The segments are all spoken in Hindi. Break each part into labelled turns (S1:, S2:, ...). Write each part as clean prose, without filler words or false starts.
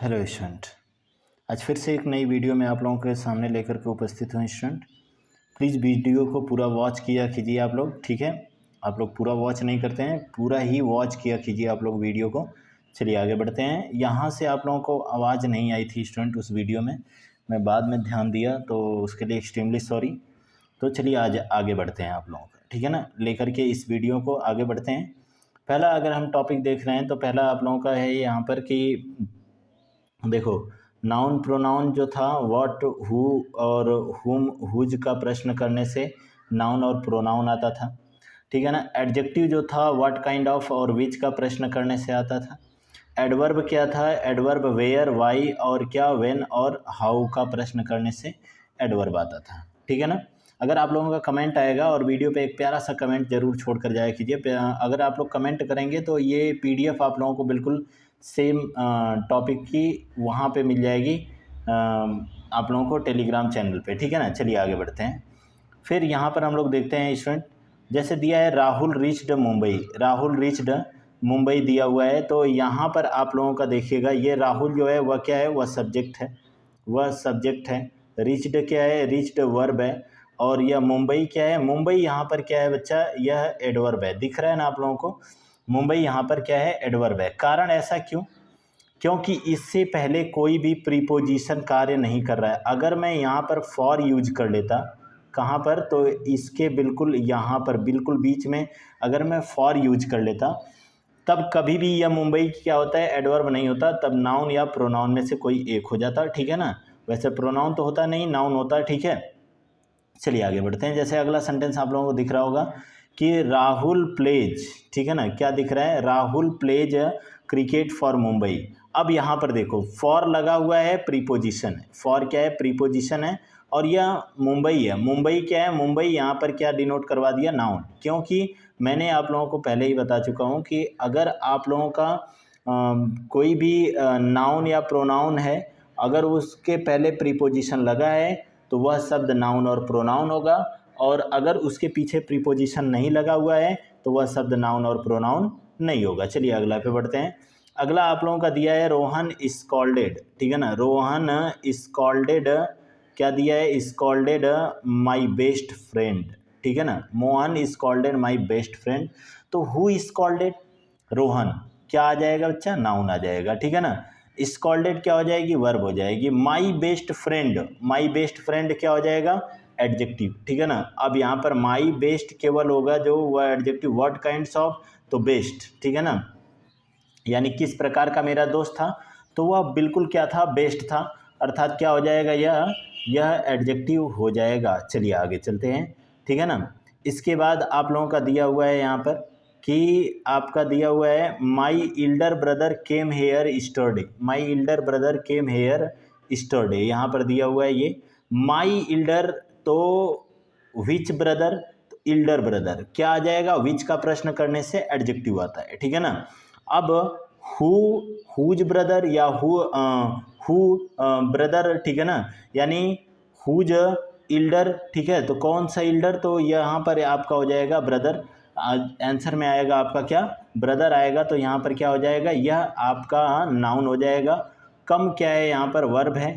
S1: Hello student. आज फिर से एक नई वीडियो में आप लोगों के सामने लेकर के उपस्थित हूँ स्टूडेंट। प्लीज़ वीडियो को पूरा वॉच किया कीजिए आप लोग, ठीक है। आप लोग पूरा वॉच नहीं करते हैं, पूरा ही वॉच किया कीजिए आप लोग वीडियो को। चलिए आगे बढ़ते हैं। यहाँ से आप लोगों को आवाज़ नहीं आई थी स्टूडेंट उस वीडियो में, मैं बाद में ध्यान दिया तो उसके लिए एक्सट्रीमली सॉरी। तो चलिए आज आगे बढ़ते हैं आप लोगों का, ठीक है ना। लेकर के इस वीडियो को आगे बढ़ते हैं। पहला अगर हम टॉपिक देख रहे हैं तो पहला आप लोगों का है यहाँ पर कि देखो, नाउन प्रोनाउन जो था व्हाट, हु और हुम, हुज का प्रश्न करने से नाउन और प्रोनाउन आता था, ठीक है ना। एडजेक्टिव जो था व्हाट काइंड ऑफ और विच का प्रश्न करने से आता था। एडवर्ब क्या था, एडवर्ब वेयर, वाई और क्या, व्हेन और हाउ का प्रश्न करने से एडवर्ब आता था, ठीक है ना। अगर आप लोगों का कमेंट आएगा और वीडियो पे एक प्यारा सा कमेंट जरूर छोड़ कर जाया कीजिए। अगर आप लोग कमेंट करेंगे तो ये पीडीएफ आप लोगों को बिल्कुल सेम टॉपिक की वहाँ पे मिल जाएगी आप लोगों को टेलीग्राम चैनल पे, ठीक है ना। चलिए आगे बढ़ते हैं। फिर यहाँ पर हम लोग देखते हैं स्टूडेंट, जैसे दिया है राहुल रीच्ड मुंबई, राहुल रीच्ड मुंबई दिया हुआ है। तो यहाँ पर आप लोगों का देखिएगा, ये राहुल जो है वह क्या है, वह सब्जेक्ट है, वह सब्जेक्ट है। रीच्ड क्या है, रीच्ड वर्ब है। और यह मुंबई क्या है, मुंबई यहाँ पर क्या है बच्चा, यह एडवर्ब है। दिख रहा है ना आप लोगों को, मुंबई यहाँ पर क्या है, एडवर्ब है। कारण ऐसा क्यों, क्योंकि इससे पहले कोई भी प्रीपोजिशन कार्य नहीं कर रहा है। अगर मैं यहाँ पर फॉर यूज कर लेता, कहाँ पर, तो इसके बिल्कुल यहाँ पर बिल्कुल बीच में अगर मैं फॉर यूज कर लेता, तब कभी भी यह मुंबई क्या होता है, एडवर्ब नहीं होता, तब नाउन या प्रोनाउन में से कोई एक हो जाता, ठीक है ना। वैसे प्रोनाउन तो होता नहीं, नाउन होता है, ठीक है। चलिए आगे बढ़ते हैं। जैसे अगला सेंटेंस आप लोगों को दिख रहा होगा कि राहुल प्लेज, ठीक है ना, क्या दिख रहा है, Rahul pledge cricket for Mumbai. अब यहाँ पर देखो फॉर लगा हुआ है, प्रीपोजिशन है। फॉर क्या है, प्रीपोजिशन है। और यह मुंबई है, मुंबई क्या है, मुंबई यहाँ पर क्या डिनोट करवा दिया, नाउन। क्योंकि मैंने आप लोगों को पहले ही बता चुका हूँ कि अगर आप लोगों का कोई भी नाउन या प्रोनाउन है, अगर उसके पहले प्रीपोजिशन लगा है तो वह शब्द नाउन और प्रोनाउन होगा, और अगर उसके पीछे प्रीपोजिशन नहीं लगा हुआ है तो वह शब्द नाउन और प्रोनाउन नहीं होगा। चलिए अगला पे बढ़ते हैं। अगला आप लोगों का दिया है रोहन स्कॉल्डेड, ठीक है ना, रोहन स्कॉल्डेड, क्या दिया है, स्कॉल्डेड माई बेस्ट फ्रेंड, ठीक है ना, Mohan scolded my best friend. तो हु स्कॉल्डेड, रोहन, क्या आ जाएगा बच्चा, नाउन आ जाएगा, ठीक है ना। स्कॉल्डेड क्या हो जाएगी, वर्ब हो जाएगी। My best friend, my best friend क्या हो जाएगा, एडजेक्टिव, ठीक है ना। अब यहाँ पर माई बेस्ट केवल होगा जो वह एडजेक्टिव, व्हाट काइंड्स ऑफ, तो बेस्ट, ठीक है ना, यानी किस प्रकार का मेरा दोस्त था, तो वह बिल्कुल क्या था, बेस्ट था, अर्थात क्या हो जाएगा, यह एडजेक्टिव हो जाएगा। चलिए आगे चलते हैं, ठीक है ना। इसके बाद आप लोगों का दिया हुआ है यहाँ पर कि आपका दिया हुआ है my elder brother came here yesterday, my elder brother came here yesterday, यहाँ पर दिया हुआ है ये माई इल्डर, तो विच ब्रदर, इल्डर ब्रदर क्या आ जाएगा, विच का प्रश्न करने से एडजेक्टिव आता है, ठीक है ना। अब हु, हुज ब्रदर या हु ब्रदर, ठीक है ना, यानी हुज इल्डर, ठीक है। तो कौन सा इल्डर, तो यहाँ पर आपका हो जाएगा ब्रदर, आंसर में आएगा आपका क्या, ब्रदर आएगा। तो यहाँ पर क्या हो जाएगा, यह आपका नाउन हो जाएगा। कम क्या है, यहाँ पर वर्ब है।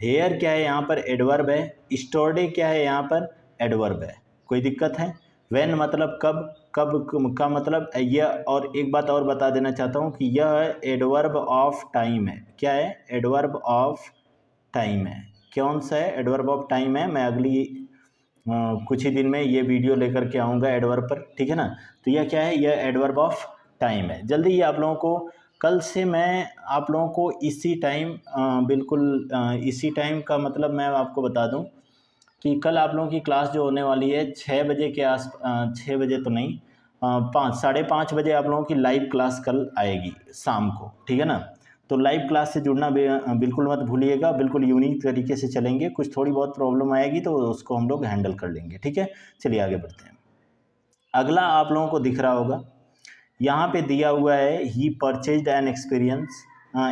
S1: हेयर क्या है, यहाँ पर एडवर्ब है। स्टोरडे क्या है, यहाँ पर एडवर्ब है। कोई दिक्कत है। व्हेन मतलब कब, कब का मतलब यह। और एक बात और बता देना चाहता हूँ कि यह एडवर्ब ऑफ टाइम है। क्या है, एडवर्ब ऑफ टाइम है। कौन सा है, एडवर्ब ऑफ टाइम है। मैं अगली कुछ ही दिन में ये वीडियो लेकर के आऊँगा एडवर्ब पर, ठीक है ना। तो यह क्या है, यह एडवर्ब ऑफ टाइम है। जल्दी ही आप लोगों को कल से मैं आप लोगों को इसी टाइम बिल्कुल इसी टाइम का मतलब मैं आपको बता दूं कि कल आप लोगों की क्लास जो होने वाली है 6 बजे के 6 बजे तो नहीं, 5, 5:30 बजे आप लोगों की लाइव क्लास कल आएगी शाम को, ठीक है ना। तो लाइव क्लास से जुड़ना बिल्कुल मत भूलिएगा। बिल्कुल यूनिक तरीके से चलेंगे, कुछ थोड़ी बहुत प्रॉब्लम आएगी तो उसको हम लोग हैंडल कर लेंगे, ठीक है। चलिए आगे बढ़ते हैं। अगला आप लोगों को दिख रहा होगा, यहाँ पे दिया हुआ है ही परचेज्ड एन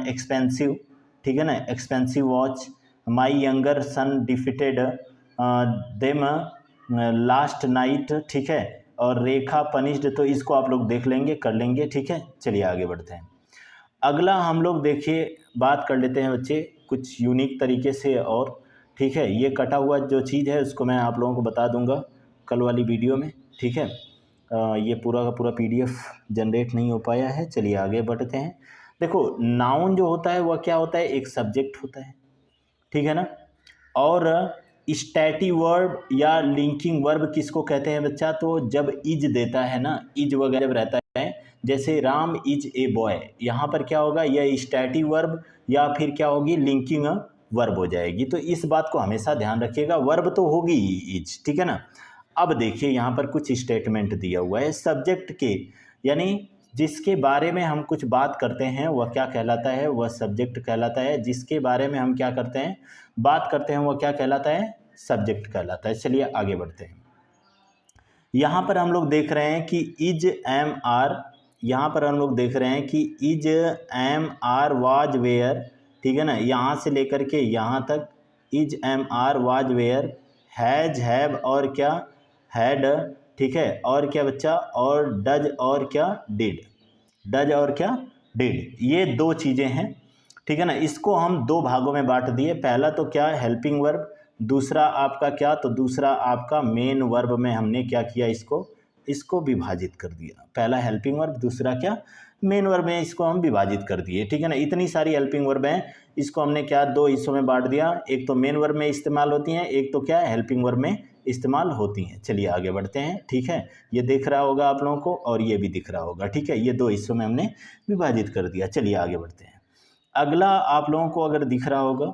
S1: एक्सपेंसिव, ठीक है ना, expensive watch. My younger son defeated them last night, ठीक है। और रेखा पनिश्ड, तो इसको आप लोग देख लेंगे, कर लेंगे, ठीक है। चलिए आगे बढ़ते हैं। अगला हम लोग देखिए बात कर लेते हैं बच्चे कुछ यूनिक तरीके से, और ठीक है, ये कटा हुआ जो चीज़ है उसको मैं आप लोगों को बता दूंगा कल वाली वीडियो में, ठीक है। ये पूरा का पूरा पीडीएफ जनरेट नहीं हो पाया है। चलिए आगे बढ़ते हैं। देखो नाउन जो होता है वह क्या होता है, एक सब्जेक्ट होता है, ठीक है ना। और स्टैटिक वर्ब या लिंकिंग वर्ब किसको कहते हैं बच्चा, तो जब इज देता है ना, इज वगैरह जब रहता है, जैसे राम इज ए बॉय, यहाँ पर क्या होगा, यह स्टैटिक वर्ब या फिर क्या होगी, लिंकिंग वर्ब हो जाएगी। तो इस बात को हमेशा ध्यान रखिएगा, वर्ब तो होगी ही इज, ठीक है ना। अब देखिए यहाँ पर कुछ स्टेटमेंट दिया हुआ है सब्जेक्ट के, यानी जिसके बारे में हम कुछ बात करते हैं वह क्या कहलाता है, वह सब्जेक्ट कहलाता है। जिसके बारे में हम क्या करते हैं, बात करते हैं, वह क्या कहलाता है, सब्जेक्ट कहलाता है। चलिए आगे बढ़ते हैं। यहाँ पर हम लोग देख रहे हैं कि इज एम आर, यहाँ पर हम लोग देख रहे हैं कि is am are was were, ठीक है ना, यहाँ से लेकर के यहाँ तक is am are was were, has have और क्या, हैड, ठीक है, और क्या बच्चा, और डज और क्या, डिड, डज और क्या, डिड, ये दो चीज़ें हैं, ठीक है ना। इसको हम दो भागों में बांट दिए। पहला तो क्या, हेल्पिंग वर्ब, दूसरा आपका क्या, तो दूसरा आपका मेन वर्ब में हमने क्या किया, इसको विभाजित कर दिया। पहला हेल्पिंग वर्ब, दूसरा क्या, मेन वर्ब में इसको हम विभाजित कर दिए, ठीक है ना। इतनी सारी हेल्पिंग वर्ब हैं, इसको हमने क्या, दो हिस्सों में बांट दिया। एक तो मेन वर्ब में इस्तेमाल होती हैं, एक तो क्या है, हेल्पिंग वर्ब में इस्तेमाल होती हैं। चलिए आगे बढ़ते हैं, ठीक है। ये दिख रहा होगा आप लोगों को और ये भी दिख रहा होगा, ठीक है। ये दो हिस्सों में हमने विभाजित कर दिया। चलिए आगे बढ़ते हैं। अगला आप लोगों को अगर दिख रहा होगा,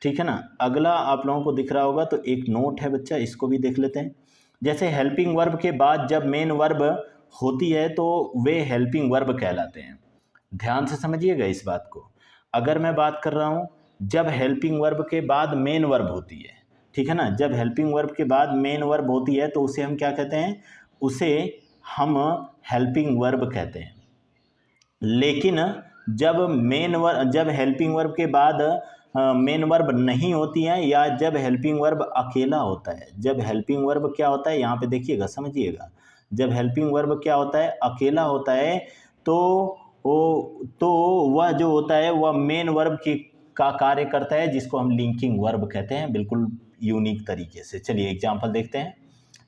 S1: ठीक है ना, अगला आप लोगों को दिख रहा होगा तो एक नोट है बच्चा, इसको भी देख लेते हैं। जैसे हेल्पिंग वर्ब के बाद जब मेन वर्ब होती है तो वे हेल्पिंग वर्ब कहलाते हैं। ध्यान से समझिएगा इस बात को। अगर मैं बात कर रहा हूँ जब हेल्पिंग वर्ब के बाद मेन वर्ब होती है, ठीक है ना, जब हेल्पिंग वर्ब के बाद मेन वर्ब होती है तो उसे हम क्या कहते हैं, उसे हम हेल्पिंग वर्ब कहते हैं। लेकिन जब हेल्पिंग वर्ब के बाद मेन वर्ब नहीं होती है, या जब हेल्पिंग वर्ब अकेला होता है, जब हेल्पिंग वर्ब क्या होता है, यहाँ पे देखिएगा समझिएगा, जब हेल्पिंग वर्ब क्या होता है, अकेला होता है, तो वह जो होता है वह मेन वर्ब का कार्य करता है, जिसको हम लिंकिंग वर्ब कहते हैं, बिल्कुल यूनिक तरीके से। चलिए एग्जाम्पल देखते हैं।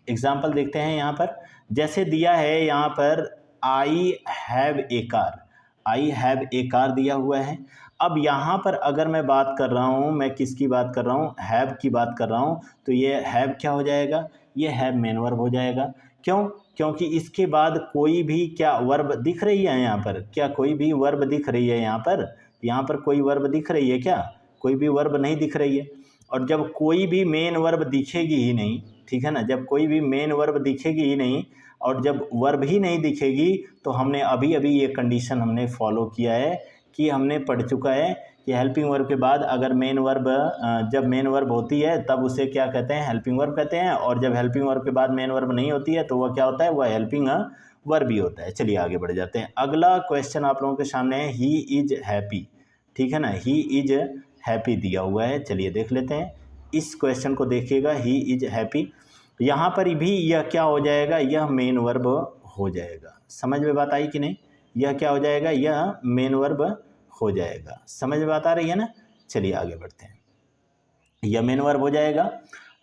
S1: एग्जाम्पल देखते हैं यहाँ पर, जैसे दिया है यहाँ पर I have a car, I have a car दिया हुआ है। अब यहाँ पर अगर मैं बात कर रहा हूँ, मैं किसकी बात कर रहा हूँ, हैव की बात कर रहा हूँ, तो ये हैव क्या हो जाएगा, ये हैव मेन वर्ब हो जाएगा। क्यों, क्योंकि इसके बाद कोई भी क्या वर्ब दिख रही है यहाँ पर, क्या कोई भी वर्ब दिख रही है यहाँ पर कोई वर्ब दिख रही है क्या, कोई भी वर्ब नहीं दिख रही है। और जब कोई भी मेन वर्ब दिखेगी ही नहीं, ठीक है ना, जब कोई भी मेन वर्ब दिखेगी ही नहीं और जब वर्ब ही नहीं दिखेगी, तो हमने अभी अभी ये कंडीशन हमने फॉलो किया है कि हमने पढ़ चुका है कि हेल्पिंग वर्ब के बाद अगर मेन वर्ब जब मेन वर्ब होती है तब उसे क्या कहते हैं, हेल्पिंग वर्ब कहते हैं, और जब हेल्पिंग वर्ब के बाद मेन वर्ब नहीं होती है तो वह क्या होता है, वह हेल्पिंग वर्ब ही होता है। चलिए आगे बढ़ जाते हैं। अगला क्वेश्चन आप लोगों के सामने है, ही इज हैप्पी, ठीक है ना, ही इज हैप्पी दिया हुआ है। चलिए देख लेते हैं इस क्वेश्चन को, देखिएगा, ही इज हैप्पी, यहाँ पर भी यह क्या हो जाएगा, यह मेन वर्ब हो जाएगा। समझ में बात आई कि नहीं, यह क्या हो जाएगा, यह मेन वर्ब हो जाएगा। समझ में बात आ रही है ना। चलिए आगे बढ़ते हैं, यह मेन वर्ब हो जाएगा।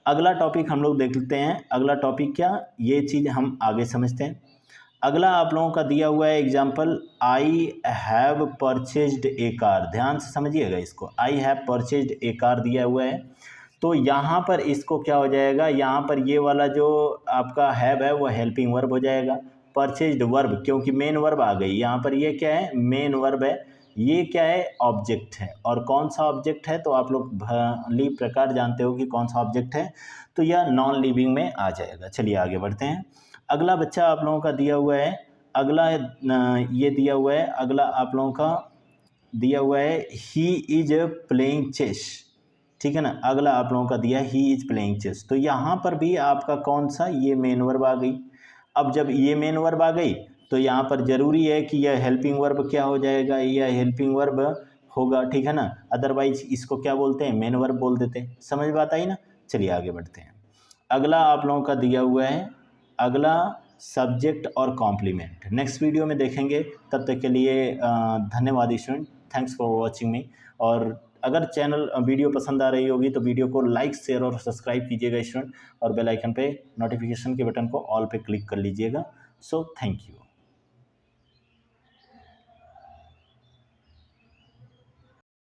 S1: अगला टॉपिक हम लोग देख लेते हैं। अगला टॉपिक क्या, ये चीज़ हम आगे समझते हैं। अगला आप लोगों का दिया हुआ है example, I have purchased A car. ध्यान से समझिएगा इसको, I have purchased A car दिया हुआ है, तो यहाँ पर इसको क्या हो जाएगा, यहाँ पर ये वाला जो आपका हैव है वह हेल्पिंग वर्ब हो जाएगा। परचेज्ड वर्ब, क्योंकि मेन वर्ब आ गई यहाँ पर, ये क्या है, मेन वर्ब है, ये क्या है, ऑब्जेक्ट है। और कौन सा ऑब्जेक्ट है, तो आप लोग भली प्रकार जानते हो कि कौन सा ऑब्जेक्ट है, तो यह नॉन लिविंग में आ जाएगा। चलिए आगे बढ़ते हैं। अगला बच्चा आप लोगों का दिया हुआ है, अगला ये दिया हुआ है, अगला आप लोगों का दिया हुआ है, ही इज प्लेइंग चेस, ठीक है ना। अगला आप लोगों का दिया है, ही इज प्लेइंग चेस, तो यहाँ पर भी आपका कौन सा, ये मेन वर्ब आ गई। अब जब ये मेन वर्ब आ गई तो यहाँ पर जरूरी है कि यह हेल्पिंग वर्ब क्या हो जाएगा, यह हेल्पिंग वर्ब होगा, ठीक है ना। अदरवाइज इसको क्या बोलते हैं, मेन वर्ब बोल देते हैं। समझ बात आई ना। चलिए आगे बढ़ते हैं। अगला आप लोगों का दिया हुआ है, अगला सब्जेक्ट और कॉम्प्लीमेंट नेक्स्ट वीडियो में देखेंगे। तब तक के लिए धन्यवाद स्टूडेंट, थैंक्स फॉर वॉचिंग मी। और अगर चैनल वीडियो पसंद आ रही होगी तो वीडियो को लाइक शेयर और सब्सक्राइब कीजिएगा स्टूडेंट, और बेल आइकन पे नोटिफिकेशन के बटन को ऑल पे क्लिक कर लीजिएगा। So thank you.